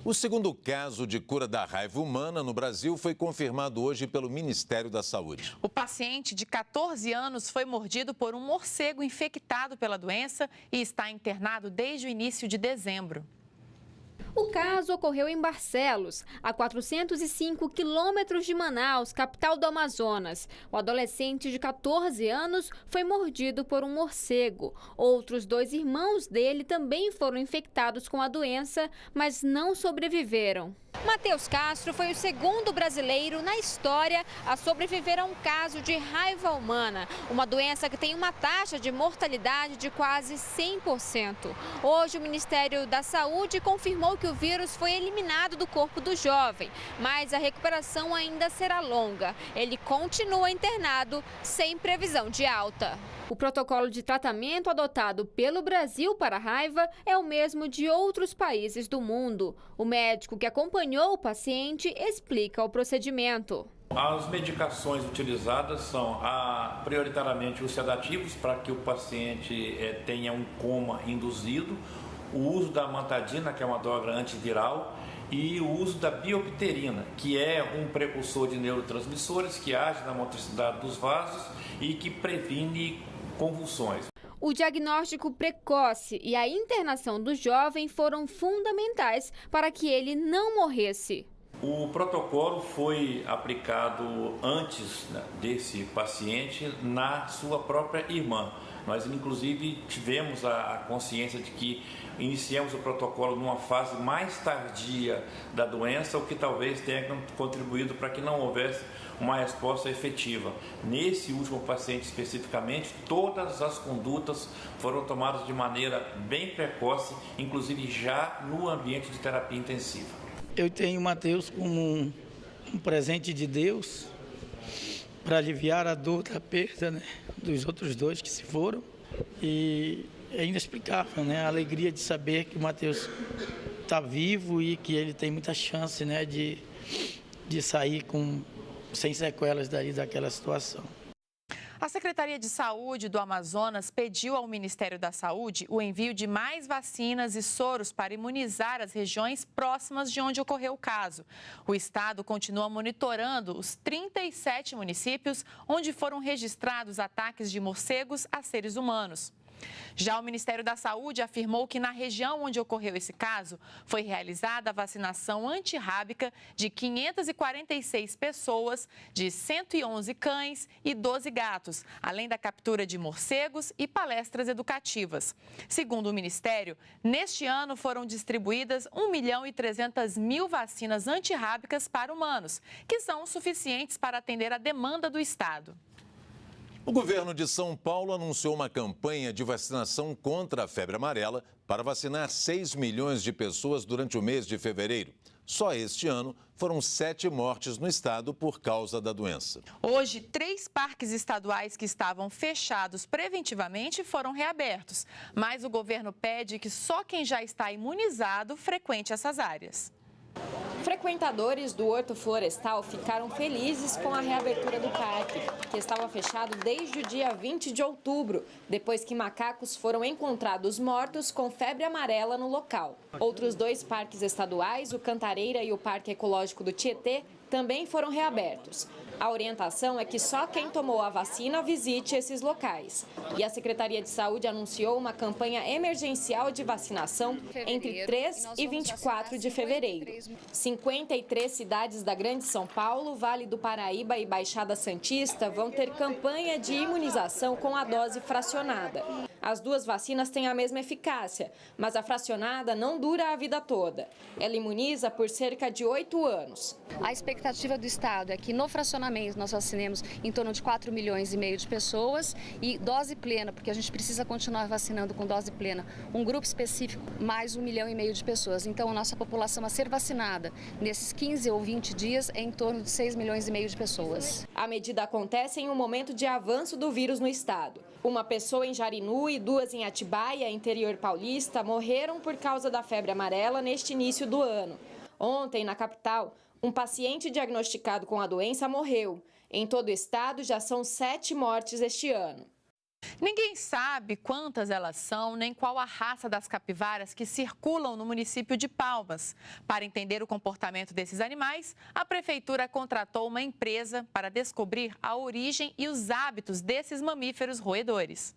O segundo caso de cura da raiva humana no Brasil foi confirmado hoje pelo Ministério da Saúde. O paciente de 14 anos foi mordido por um morcego infectado pela doença e está internado desde o início de dezembro. O caso ocorreu em Barcelos, a 405 quilômetros de Manaus, capital do Amazonas. O adolescente de 14 anos foi mordido por um morcego. Outros 2 irmãos dele também foram infectados com a doença, mas não sobreviveram. Matheus Castro foi o segundo brasileiro na história a sobreviver a um caso de raiva humana, uma doença que tem uma taxa de mortalidade de quase 100%. Hoje, o Ministério da Saúde confirmou que o vírus foi eliminado do corpo do jovem, mas a recuperação ainda será longa. Ele continua internado sem previsão de alta. O protocolo de tratamento adotado pelo Brasil para a raiva é o mesmo de outros países do mundo. O médico que acompanhou o paciente explica o procedimento. As medicações utilizadas são prioritariamente os sedativos para que o paciente tenha um coma induzido, o uso da amantadina, que é uma droga antiviral, e o uso da biopterina, que é um precursor de neurotransmissores que age na motricidade dos vasos e que previne convulsões. O diagnóstico precoce e a internação do jovem foram fundamentais para que ele não morresse. O protocolo foi aplicado antes desse paciente na sua própria irmã. Nós, inclusive, tivemos a consciência de que iniciamos o protocolo numa fase mais tardia da doença, o que talvez tenha contribuído para que não houvesse uma resposta efetiva. Nesse último paciente especificamente, todas as condutas foram tomadas de maneira bem precoce, inclusive já no ambiente de terapia intensiva. Eu tenho o Matheus como um presente de Deus para aliviar a dor da perda, dos outros 2 que se foram. E é inexplicável, a alegria de saber que o Matheus está vivo e que ele tem muita chance, de sair sem sequelas daquela situação. A Secretaria de Saúde do Amazonas pediu ao Ministério da Saúde o envio de mais vacinas e soros para imunizar as regiões próximas de onde ocorreu o caso. O estado continua monitorando os 37 municípios onde foram registrados ataques de morcegos a seres humanos. Já o Ministério da Saúde afirmou que na região onde ocorreu esse caso, foi realizada a vacinação antirrábica de 546 pessoas, de 111 cães e 12 gatos, além da captura de morcegos e palestras educativas. Segundo o Ministério, neste ano foram distribuídas 1.300.000 vacinas antirrábicas para humanos, que são suficientes para atender a demanda do estado. O governo de São Paulo anunciou uma campanha de vacinação contra a febre amarela para vacinar 6 milhões de pessoas durante o mês de fevereiro. Só este ano foram 7 mortes no estado por causa da doença. Hoje, 3 parques estaduais que estavam fechados preventivamente foram reabertos, mas o governo pede que só quem já está imunizado frequente essas áreas. Frequentadores do Horto Florestal ficaram felizes com a reabertura do parque, que estava fechado desde o dia 20 de outubro, depois que macacos foram encontrados mortos com febre amarela no local. Outros 2 parques estaduais, o Cantareira e o Parque Ecológico do Tietê, também foram reabertos. A orientação é que só quem tomou a vacina visite esses locais. E a Secretaria de Saúde anunciou uma campanha emergencial de vacinação entre 3 e 24 de fevereiro. 53 cidades da Grande São Paulo, Vale do Paraíba e Baixada Santista vão ter campanha de imunização com a dose fracionada. As 2 vacinas têm a mesma eficácia, mas a fracionada não dura a vida toda. Ela imuniza por cerca de 8 anos. A expectativa do Estado é que no fracionamento nós vacinemos em torno de 4,5 milhões de pessoas e dose plena, porque a gente precisa continuar vacinando com dose plena, um grupo específico, mais 1,5 milhão de pessoas. Então, a nossa população a ser vacinada nesses 15 ou 20 dias é em torno de 6,5 milhões de pessoas. A medida acontece em um momento de avanço do vírus no estado. Uma pessoa em Jarinu e 2 em Atibaia, interior paulista, morreram por causa da febre amarela neste início do ano. Ontem, na capital, um paciente diagnosticado com a doença morreu. Em todo o estado, já são 7 mortes este ano. Ninguém sabe quantas elas são, nem qual a raça das capivaras que circulam no município de Palmas. Para entender o comportamento desses animais, a prefeitura contratou uma empresa para descobrir a origem e os hábitos desses mamíferos roedores.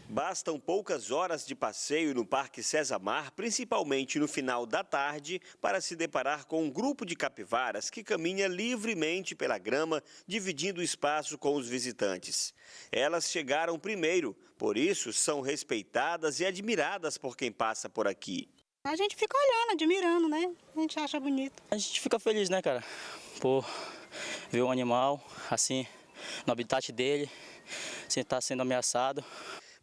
Bastam poucas horas de passeio no Parque César-Mar, principalmente no final da tarde, para se deparar com um grupo de capivaras que caminha livremente pela grama, dividindo o espaço com os visitantes. Elas chegaram primeiro, por isso são respeitadas e admiradas por quem passa por aqui. A gente fica olhando, admirando, né? A gente acha bonito. A gente fica feliz, né, cara, por ver um animal assim, no habitat dele, sem estar sendo ameaçado.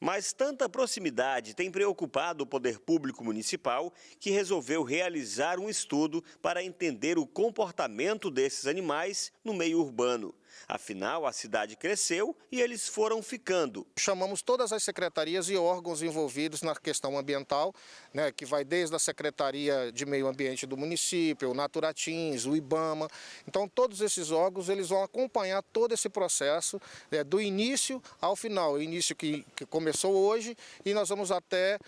Mas tanta proximidade tem preocupado o poder público municipal que resolveu realizar um estudo para entender o comportamento desses animais no meio urbano. Afinal, a cidade cresceu e eles foram ficando. Chamamos todas as secretarias e órgãos envolvidos na questão ambiental, né, que vai desde a Secretaria de Meio Ambiente do município, o Naturatins, o IBAMA. Então, todos esses órgãos eles vão acompanhar todo esse processo, né, do início ao final. O início que começou hoje e nós vamos até,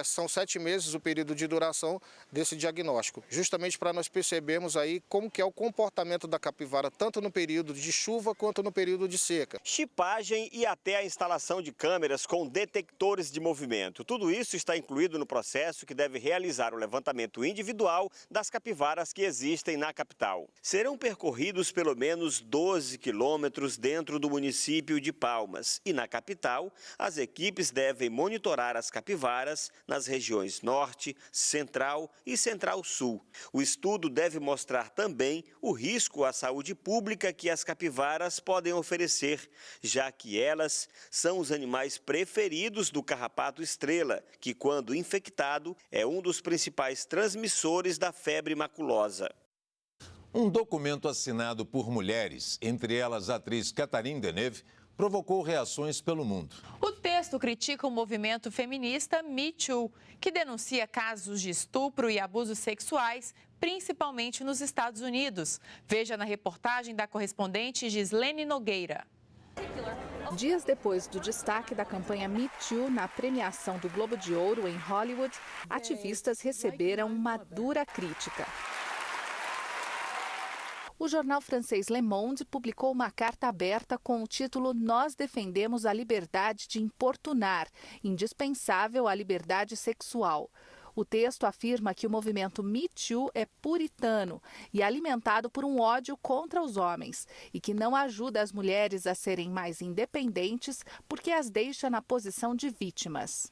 são 7 meses o período de duração desse diagnóstico, justamente para nós percebermos aí como que é o comportamento da capivara, tanto no período de chuva quanto no período de seca. Chipagem e até a instalação de câmeras com detectores de movimento. Tudo isso está incluído no processo que deve realizar o levantamento individual das capivaras que existem na capital. Serão percorridos pelo menos 12 quilômetros dentro do município de Palmas. E na capital, as equipes devem monitorar as capivaras nas regiões Norte, Central e Central-Sul. O estudo deve mostrar também o risco à saúde pública que as capivaras podem oferecer, já que elas são os animais preferidos do carrapato estrela, que, quando infectado, é um dos principais transmissores da febre maculosa. Um documento assinado por mulheres, entre elas a atriz Catherine Deneuve, provocou reações pelo mundo. O texto critica o movimento feminista Me Too, que denuncia casos de estupro e abusos sexuais, principalmente nos Estados Unidos. Veja na reportagem da correspondente Gislene Nogueira. Dias depois do destaque da campanha Me Too na premiação do Globo de Ouro em Hollywood, ativistas receberam uma dura crítica. O jornal francês Le Monde publicou uma carta aberta com o título "Nós defendemos a liberdade de importunar, indispensável à liberdade sexual". O texto afirma que o movimento Me Too é puritano e alimentado por um ódio contra os homens e que não ajuda as mulheres a serem mais independentes porque as deixa na posição de vítimas.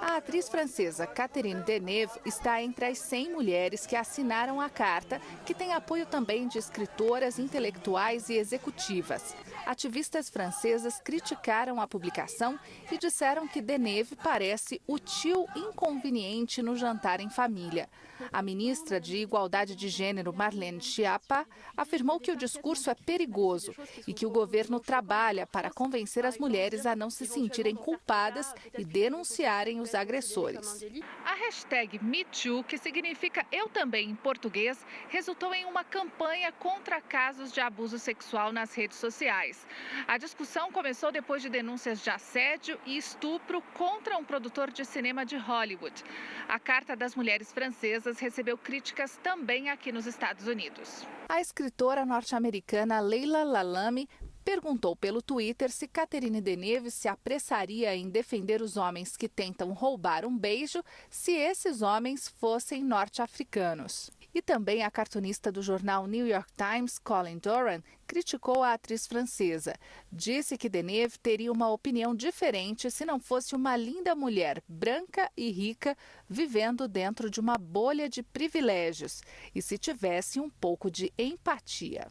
A atriz francesa Catherine Deneuve está entre as 100 mulheres que assinaram a carta, que tem apoio também de escritoras, intelectuais e executivas. Ativistas francesas criticaram a publicação e disseram que Deneuve parece o tio inconveniente no jantar em família. A ministra de Igualdade de Gênero, Marlene Schiappa, afirmou que o discurso é perigoso e que o governo trabalha para convencer as mulheres a não se sentirem culpadas e denunciarem os agressores. A hashtag MeToo, que significa Eu Também em português, resultou em uma campanha contra casos de abuso sexual nas redes sociais. A discussão começou depois de denúncias de assédio e estupro contra um produtor de cinema de Hollywood. A Carta das Mulheres Francesas recebeu críticas também aqui nos Estados Unidos. A escritora norte-americana Leila Lalame perguntou pelo Twitter se Catherine Deneuve se apressaria em defender os homens que tentam roubar um beijo se esses homens fossem norte-africanos. E também a cartunista do jornal New York Times, Colin Doran, criticou a atriz francesa. Disse que Deneuve teria uma opinião diferente se não fosse uma linda mulher branca e rica vivendo dentro de uma bolha de privilégios e se tivesse um pouco de empatia.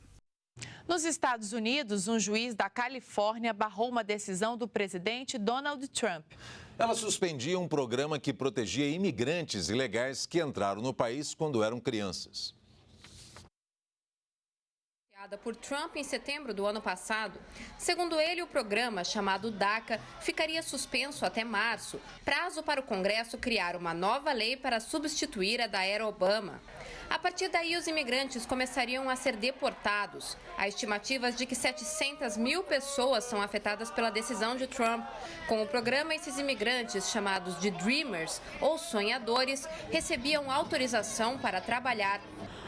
Nos Estados Unidos, um juiz da Califórnia barrou uma decisão do presidente Donald Trump. Ela suspendia um programa que protegia imigrantes ilegais que entraram no país quando eram crianças. Por Trump em setembro do ano passado. Segundo ele, o programa, chamado DACA, ficaria suspenso até março, prazo para o Congresso criar uma nova lei para substituir a da era Obama. A partir daí, os imigrantes começariam a ser deportados. Há estimativas de que 700 mil pessoas são afetadas pela decisão de Trump. Com o programa, esses imigrantes, chamados de Dreamers ou sonhadores, recebiam autorização para trabalhar.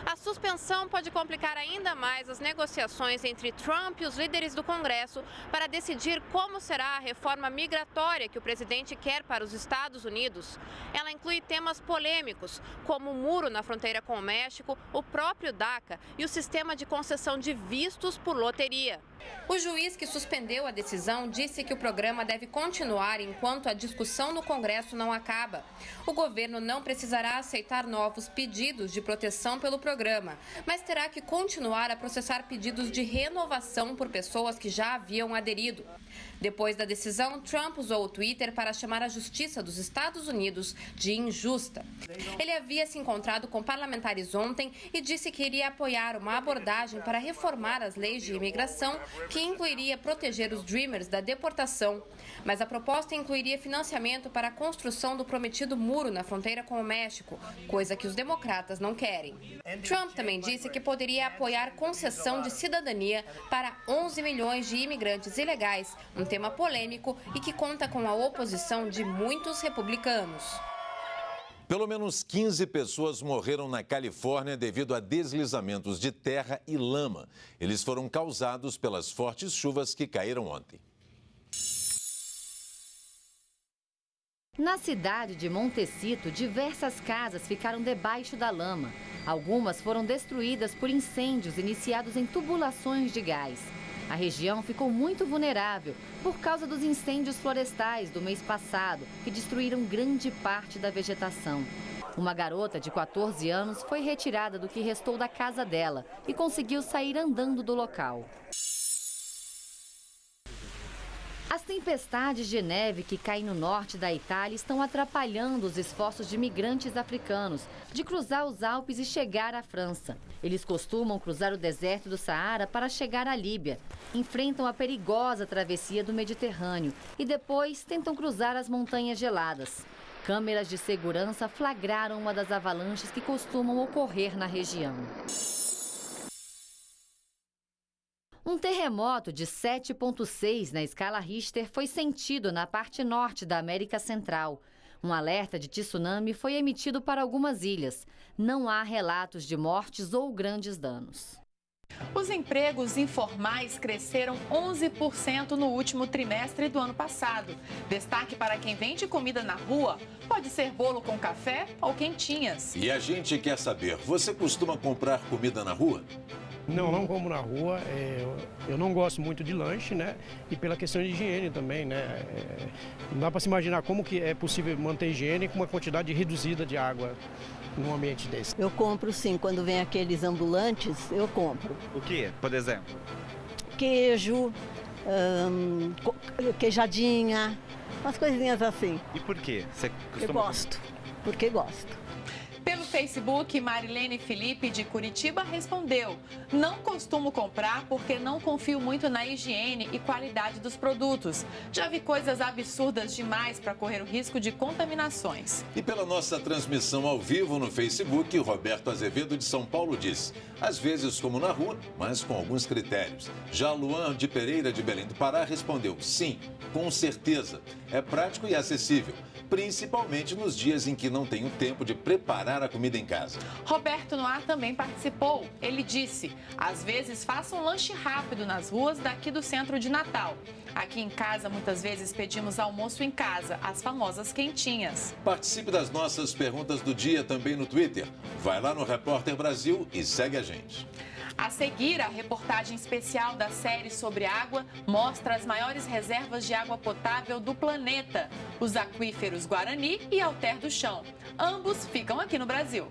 A suspensão pode complicar ainda mais as negociações entre Trump e os líderes do Congresso para decidir como será a reforma migratória que o presidente quer para os Estados Unidos. Ela inclui temas polêmicos, como o muro na fronteira com o México, o próprio DACA e o sistema de concessão de vistos por loteria. O juiz que suspendeu a decisão disse que o programa deve continuar enquanto a discussão no Congresso não acaba. O governo não precisará aceitar novos pedidos de proteção pelo programa, mas terá que continuar a processar pedidos de renovação por pessoas que já haviam aderido. Depois da decisão, Trump usou o Twitter para chamar a Justiça dos Estados Unidos de injusta. Ele havia se encontrado com parlamentares ontem e disse que iria apoiar uma abordagem para reformar as leis de imigração que incluiria proteger os Dreamers da deportação. Mas a proposta incluiria financiamento para a construção do prometido muro na fronteira com o México, coisa que os democratas não querem. Trump também disse que poderia apoiar concessão de cidadania para 11 milhões de imigrantes ilegais, um tema polêmico e que conta com a oposição de muitos republicanos. Pelo menos 15 pessoas morreram na Califórnia devido a deslizamentos de terra e lama. Eles foram causados pelas fortes chuvas que caíram ontem. Na cidade de Montecito, diversas casas ficaram debaixo da lama. Algumas foram destruídas por incêndios iniciados em tubulações de gás. A região ficou muito vulnerável por causa dos incêndios florestais do mês passado, que destruíram grande parte da vegetação. Uma garota de 14 anos foi retirada do que restou da casa dela e conseguiu sair andando do local. As tempestades de neve que caem no norte da Itália estão atrapalhando os esforços de migrantes africanos de cruzar os Alpes e chegar à França. Eles costumam cruzar o deserto do Saara para chegar à Líbia. Enfrentam a perigosa travessia do Mediterrâneo e depois tentam cruzar as montanhas geladas. Câmeras de segurança flagraram uma das avalanches que costumam ocorrer na região. Um terremoto de 7,6 na escala Richter foi sentido na parte norte da América Central. Um alerta de tsunami foi emitido para algumas ilhas. Não há relatos de mortes ou grandes danos. Os empregos informais cresceram 11% no último trimestre do ano passado. Destaque para quem vende comida na rua. Pode ser bolo com café ou quentinhas. E a gente quer saber, você costuma comprar comida na rua? Não como na rua. Eu não gosto muito de lanche, né? E pela questão de higiene também, né? Não dá para se imaginar como que é possível manter higiene com uma quantidade reduzida de água num ambiente desse. Eu compro sim, quando vem aqueles ambulantes, eu compro. O que, por exemplo? Queijo, queijadinha, umas coisinhas assim. E por quê? Você costuma... Eu gosto, porque gosto. Pelo Facebook, Marilene Felipe, de Curitiba, respondeu: não costumo comprar porque não confio muito na higiene e qualidade dos produtos. Já vi coisas absurdas demais para correr o risco de contaminações. E pela nossa transmissão ao vivo no Facebook, Roberto Azevedo, de São Paulo, diz: às vezes como na rua, mas com alguns critérios. Já Luan de Pereira, de Belém do Pará, respondeu: sim, com certeza. É prático e acessível, principalmente nos dias em que não tenho tempo de preparar a comida em casa. Roberto Noir também participou. Ele disse: às vezes faço um lanche rápido nas ruas daqui do centro de Natal. Aqui em casa, muitas vezes pedimos almoço em casa, as famosas quentinhas. Participe das nossas perguntas do dia também no Twitter. Vai lá no Repórter Brasil e segue a gente. A seguir, a reportagem especial da série sobre água mostra as maiores reservas de água potável do planeta, os aquíferos Guarani e Alter do Chão. Ambos ficam aqui no Brasil.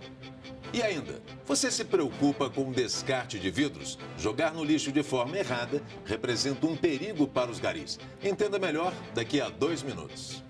E ainda, você se preocupa com o descarte de vidros? Jogar no lixo de forma errada representa um perigo para os garis. Entenda melhor daqui a 2 minutos.